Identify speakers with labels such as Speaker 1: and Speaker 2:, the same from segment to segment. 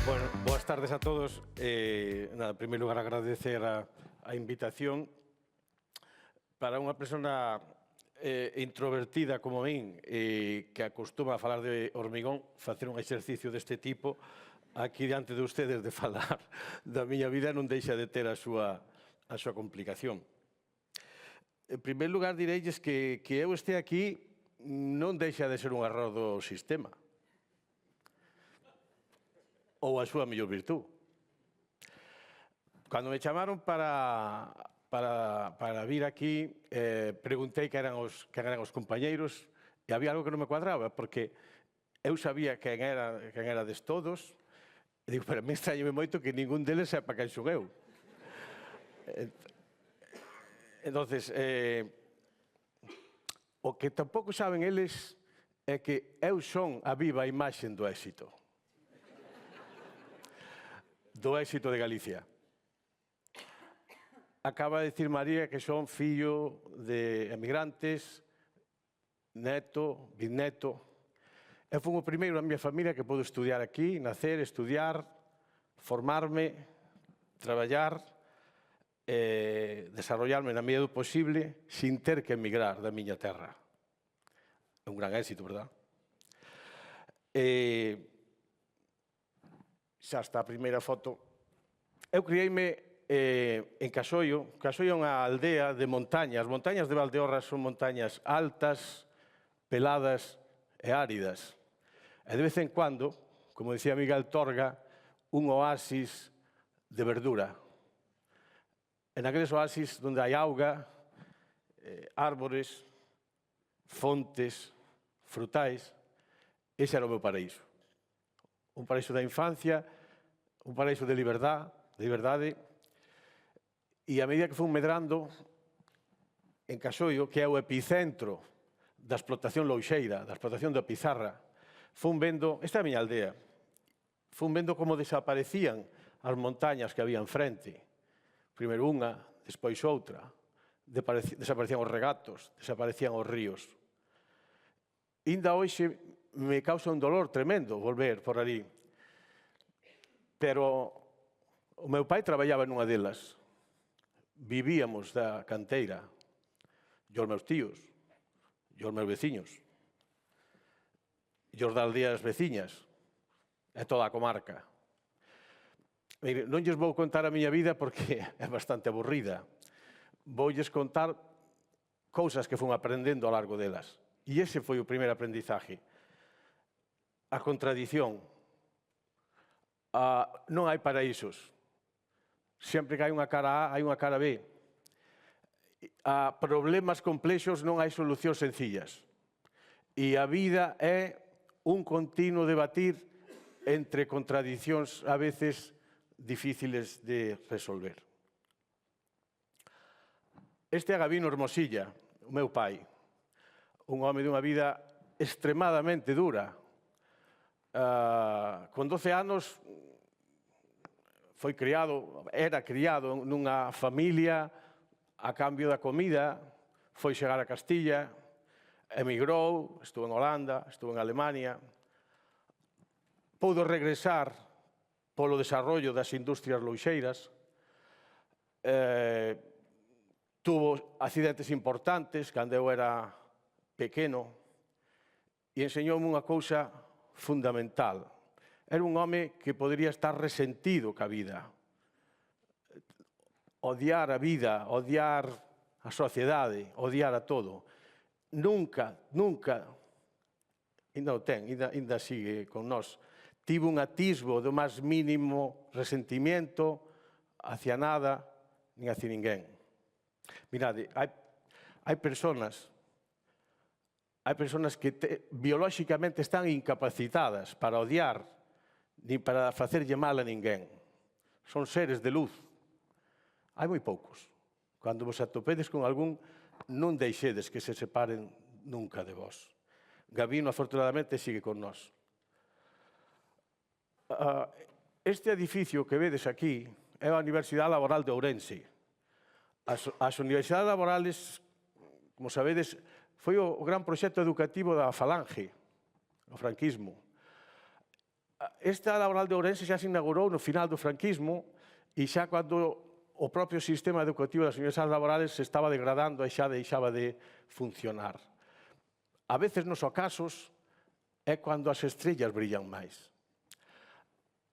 Speaker 1: Bueno, boas tardes a todos. En primeiro lugar, agradecer a invitación. Para unha persona introvertida como min, que acostuma a falar de hormigón, facer un exercicio deste tipo, aquí diante de ustedes de falar da miña vida non deixa de ter a súa complicación. En primeiro lugar, direilles que eu este aquí non deixa de ser un error do sistema. Ou a súa mellor virtud. Cando me chamaron para vir aquí, preguntei quen eran os compañeiros e había algo que non me cuadraba, porque eu sabía quen erades todos, e digo, pero a mí extrañame moito que ningún deles sepa quen son eu. Entonces, o que tampouco saben eles é que eu son a viva imaxe do éxito. Do éxito de Galicia. Acaba de dicir María que son fillo de emigrantes, neto, bisneto. Eu fui o primeiro na miña familia que pude estudiar aquí, nacer, estudiar, formarme, traballar, desarrollarme na medida do posible sin ter que emigrar da miña terra. É un gran éxito, verdad? Xa está a primeira foto. Eu criei-me en Casoio. Casoio é unha aldea de montañas. As montañas de Valdeorras son montañas altas, peladas e áridas. E de vez en cuando, como dicía Miguel Torga, un oasis de verdura. En aqueles oasis onde hai auga, árbores, fontes, frutais, ese era o meu paraíso. Un paraíso da infancia, un paraíso de liberdade, e a medida que fui medrando en Casoio, que é o epicentro da explotación louxeira, da explotación da pizarra, fui vendo, esta é a miña aldea, fui vendo como desaparecían as montañas que había enfrente. Primeiro unha, despois outra, desaparecían os regatos, desaparecían os ríos. Inda hoxe me causa un dolor tremendo volver por ali. Pero o meu pai traballaba nunha delas. Vivíamos da canteira. E os meus tíos, e os meus veciños, e os das aldeas veciñas, e toda a comarca. Mire, non lles vou contar a miña vida porque é bastante aburrida. Voulles contar cousas que fun aprendendo ao largo delas. E ese foi o primeiro aprendizaje. A contradición. Non hai paraísos. Sempre que hai unha cara A, hai unha cara B. A problemas complexos non hai solucións sencillas. E a vida é un continuo debatir entre contradicións a veces difíciles de resolver. Este é Gabino Hermosilla, o meu pai. Un home dunha vida extremadamente dura. Con 12 anos era criado nunha familia a cambio da comida, foi chegar a Castilla, emigrou, estuvo en Holanda, estuvo en Alemania, pudo regresar polo desarrollo das industrias louxeiras, tuvo accidentes importantes cando eu era pequeno e enseñoume unha cousa fundamental. Era un home que podría estar resentido ca vida. Odiar a vida, odiar a sociedade, odiar a todo. Nunca, ainda o ten, ainda sigue con nós, tivo un atisbo do máis mínimo resentimiento hacia nada, nin hacia ninguén. Mirade, hai personas que biolóxicamente están incapacitadas para odiar nin para facerlle mal a ninguén. Son seres de luz. Hai moi poucos. Cando vos atopedes con algún, non deixedes que se separen nunca de vos. Gabino, afortunadamente, sigue con nós. Este edificio que vedes aquí é a Universidade Laboral de Ourense. As universidades laborales, como sabedes, foi o gran proxecto educativo da Falange, o franquismo. Esta laboral de Ourense xa se inaugurou no final do franquismo e xa cando o propio sistema educativo das universidades laborales se estaba degradando e xa deixaba de funcionar. A veces, nos ocasos, é cando as estrellas brillan máis.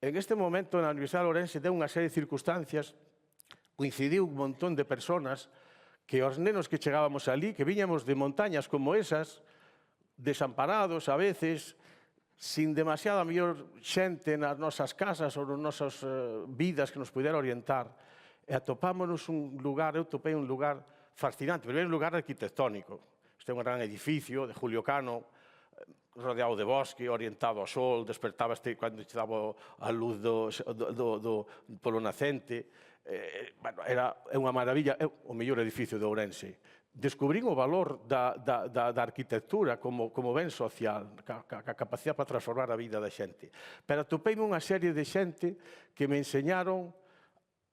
Speaker 1: En este momento, na Universidade de Ourense, deu unha serie de circunstancias, coincidiu un montón de personas que os nenos que chegábamos ali, que viñamos de montañas como esas, desamparados a veces, sin demasiada mellor xente nas nosas casas ou nas nosas vidas que nos pudera orientar, e atopámonos un lugar, eu topei un lugar fascinante, primeiro lugar arquitectónico. Este é un gran edificio de Julio Cano, rodeado de bosque, orientado ao sol, despertabaste cando te daba a luz polo nacente. É unha maravilla, é o mellor edificio de Ourense. Descubrín o valor da arquitectura como ben social, a capacidade para transformar a vida da xente. Pero atopeime unha serie de xente que me enseñaron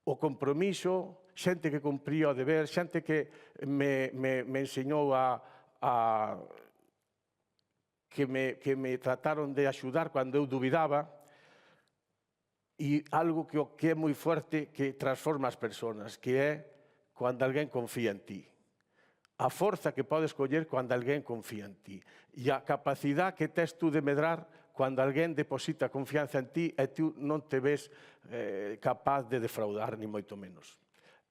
Speaker 1: o compromiso, xente que cumpría o deber, xente que me enseñou que me trataron de axudar cando eu dubidaba, e algo que é moi fuerte, que transforma as persoas, que é cando alguén confía en ti. A forza que podes coller cando alguén confía en ti. E a capacidade que tes tú de medrar cando alguén deposita confianza en ti e tú non te ves capaz de defraudar, ni moito menos.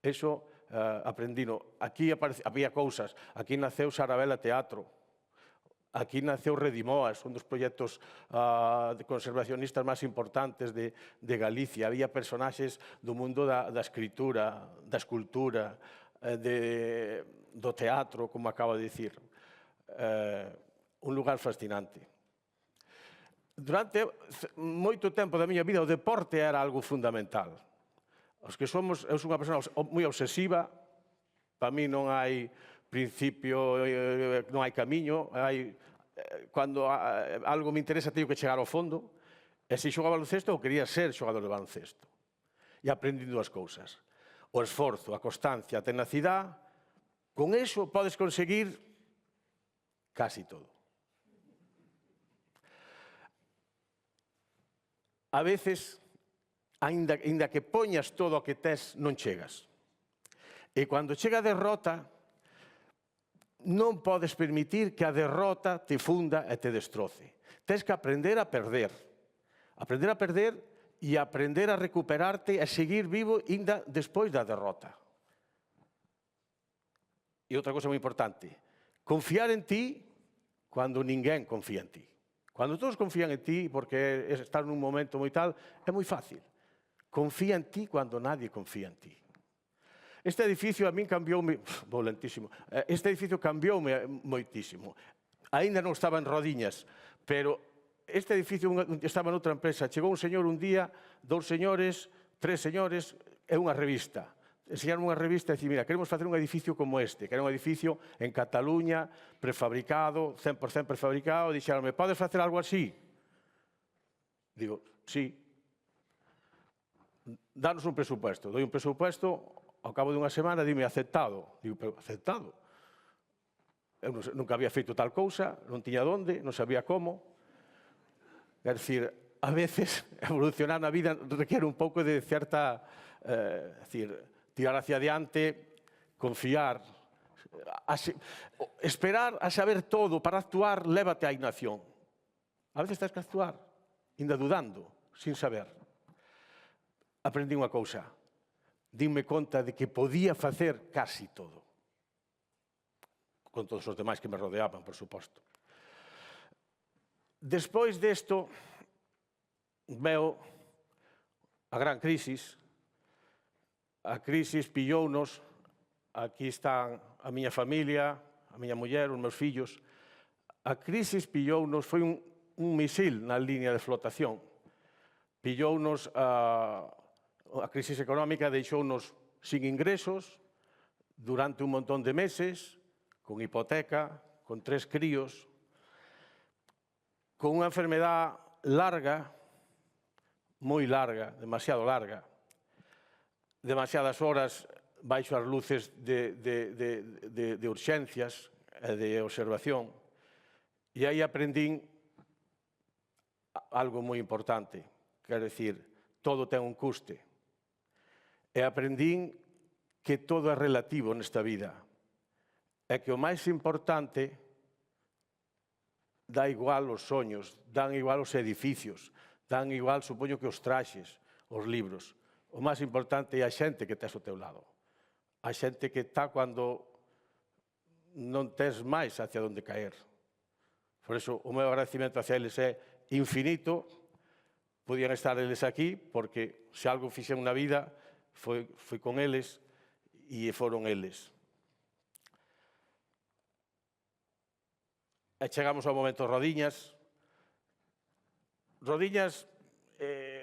Speaker 1: Eso aprendino. Aquí había cousas. Aquí naceu Sarabela Teatro. Aquí naceu Redimoas, un dos proxectos conservacionistas máis importantes de Galicia. Había personaxes do mundo da escritura, da escultura, do teatro, como acabo de dicir. Un lugar fascinante. Durante moito tempo da miña vida o deporte era algo fundamental. Eu sou unha persona moi obsesiva, para mí non hai principio, non hai camiño, cando algo me interesa teño que chegar ao fondo, e se xogaba baloncesto eu quería ser xogador de baloncesto. E aprendi dúas cousas: o esforzo, a constancia, a tenacidade. Con eso podes conseguir casi todo. A veces, aínda que poñas todo o que tes, non chegas. E cando chega a derrota, non podes permitir que a derrota te funda e te destroce. Tens que aprender a perder. Aprender a perder e aprender a recuperarte e seguir vivo ainda despois da derrota. E outra cosa moi importante, confiar en ti cando ninguén confía en ti. Cando todos confían en ti, porque estás nun momento moi tal, é moi fácil. Confía en ti cando nadie confía en ti. Este edificio a min cambioume, vou lentísimo, este edificio cambioume moitísimo. Aínda non estaba en rodiñas, pero este edificio estaba noutra empresa. Chegou un señor un día, dous señores, tres señores e unha revista. Enseñaron unha revista e dicir, mira, queremos facer un edificio como este, que era un edificio en Cataluña, prefabricado, 100% prefabricado, e dixeronme, podes facer algo así? Digo, sí. Danos un presupuesto. Doi un presupuesto, ao cabo dunha semana, dime, aceptado. Digo, pero aceptado? Eu nunca había feito tal cousa, non tiña onde, non sabía como. É dicir, a veces, evolucionar na vida requiere un pouco de certa, tirar hacia adiante, confiar, esperar a saber todo para actuar, lévate á inacción. A veces tens que actuar, ainda dudando, sin saber. Aprendi unha cousa, dinme conta de que podía facer casi todo, con todos os demais que me rodeaban, por suposto. Despois desto, veo a gran crisis. A crisis pillounos, aquí están a miña familia, a miña muller, os meus fillos. A crisis pillounos, foi un misil na línea de flotación. Pillounos a crisis económica, deixounos sin ingresos durante un montón de meses, con hipoteca, con 3 críos, con unha enfermedade larga, moi larga, demasiado larga, demasiadas horas baixo as luces de urxencias e de observación. E aí aprendín algo moi importante. Quero dicir, todo ten un custe. E aprendín que todo é relativo nesta vida. E que o máis importante dá igual os soños, dan igual os edificios, dan igual, supoño, que os traxes, os libros. O máis importante é a xente que tes ao teu lado. A xente que está cando non tes máis hacia onde caer. Por iso, o meu agradecimento hacia eles é infinito. Podían estar eles aquí, porque se algo fixen na vida, foi con eles e foron eles. E chegamos ao momento Rodiñas. Rodiñas,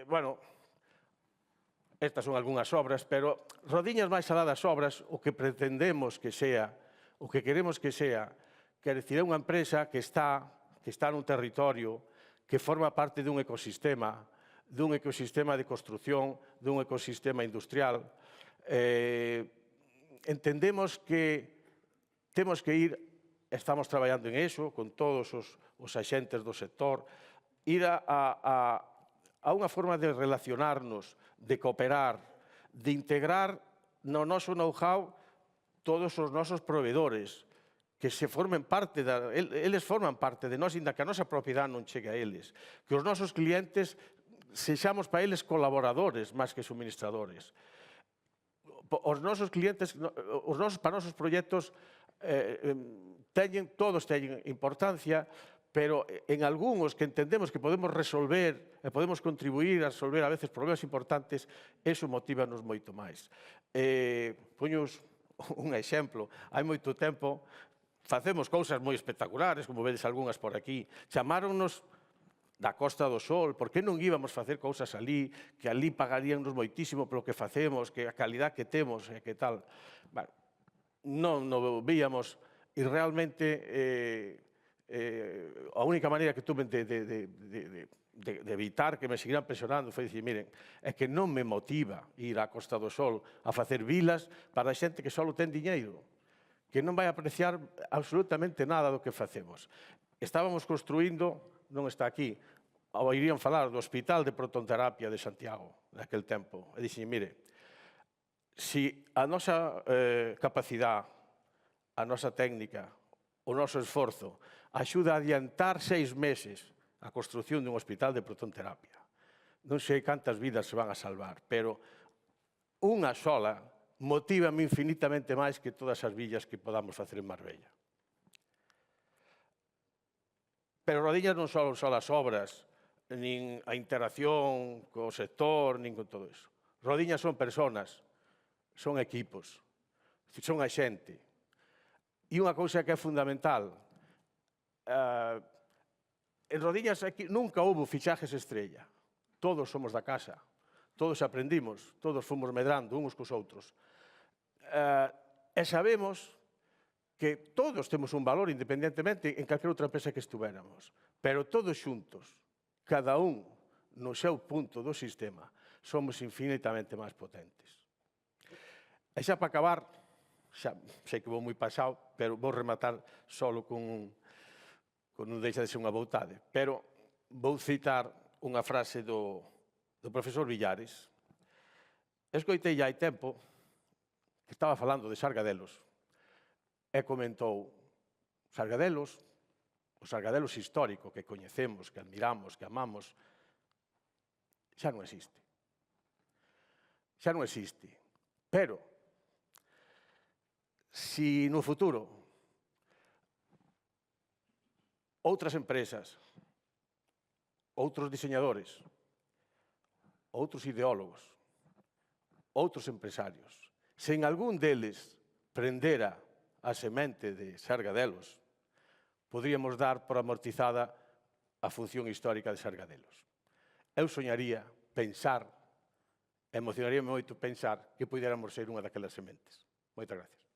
Speaker 1: bueno, estas son algunhas obras, pero Rodiñas máis alá das obras, o que pretendemos que sea, o que queremos que sea, quer dicir, é unha empresa que está nun territorio, que forma parte dun ecosistema de construcción, dun ecosistema industrial. Entendemos que temos que ir, estamos traballando en iso, con todos os axentes do sector, ir a unha forma de relacionarnos, de cooperar, de integrar no noso know-how todos os nosos proveedores, que se formen parte, eles forman parte de nós, inda que a nosa propiedade non chegue a eles. Que os nosos clientes sexamos para eles colaboradores máis que suministradores. Os nosos clientes, para nosos proxectos, todos teñen importancia, pero en algúns que entendemos que podemos resolver e podemos contribuir a resolver a veces problemas importantes, eso motívanos moito máis. Poños un exemplo. Hai moito tempo facemos cousas moi espectaculares, como vedes algunhas por aquí. Chamáronnos da Costa do Sol, por que non íbamos facer cousas ali, que ali pagaríannos moitísimo polo que facemos, que a calidad que temos e que tal. Non o víamos e realmente a única maneira que tuve de evitar que me seguiran presionando foi dicir, miren, é que non me motiva ir á Costa do Sol a facer vilas para a xente que só ten diñeiro, que non vai apreciar absolutamente nada do que facemos. Estábamos construindo, non está aquí, oirían falar do Hospital de Protonterapia de Santiago, naquel tempo. E dixen, mire, se a nosa capacidade, a nosa técnica, o noso esforzo, axuda a adiantar 6 meses a construción dun hospital de protonterapia. Non sei cantas vidas se van a salvar, pero unha sola motívame infinitamente máis que todas as villas que podamos facer en Marbella. Pero Rodiñas non son só as obras, nin a interacción co sector, nin con todo iso. Rodiñas son personas, son equipos, son a xente. E unha cousa que é fundamental, en Rodiñas nunca houve fichajes estrella. Todos somos da casa, todos aprendimos, todos fomos medrando uns cos outros. E sabemos que todos temos un valor independentemente en calquera outra empresa que estuveramos, pero todos xuntos, cada un no seu punto do sistema, somos infinitamente máis potentes. E xa para acabar, xa sei que vou moi pasado, pero vou rematar solo con non deixa de ser unha voutade, pero vou citar unha frase do profesor Villares. Escoitei hai tempo que estaba falando de Sargadelos e comentou Sargadelos, o Sargadelos histórico que coñecemos, que admiramos, que amamos, xa non existe. Xa non existe. Pero, se no futuro outras empresas, outros diseñadores, outros ideólogos, outros empresarios, se en algún deles prendera a semente de Sargadelos, podríamos dar por amortizada a función histórica de Sargadelos. Eu soñaría, pensar, emocionaríame moito pensar que puidéramos ser unha daquelas sementes. Moitas gracias.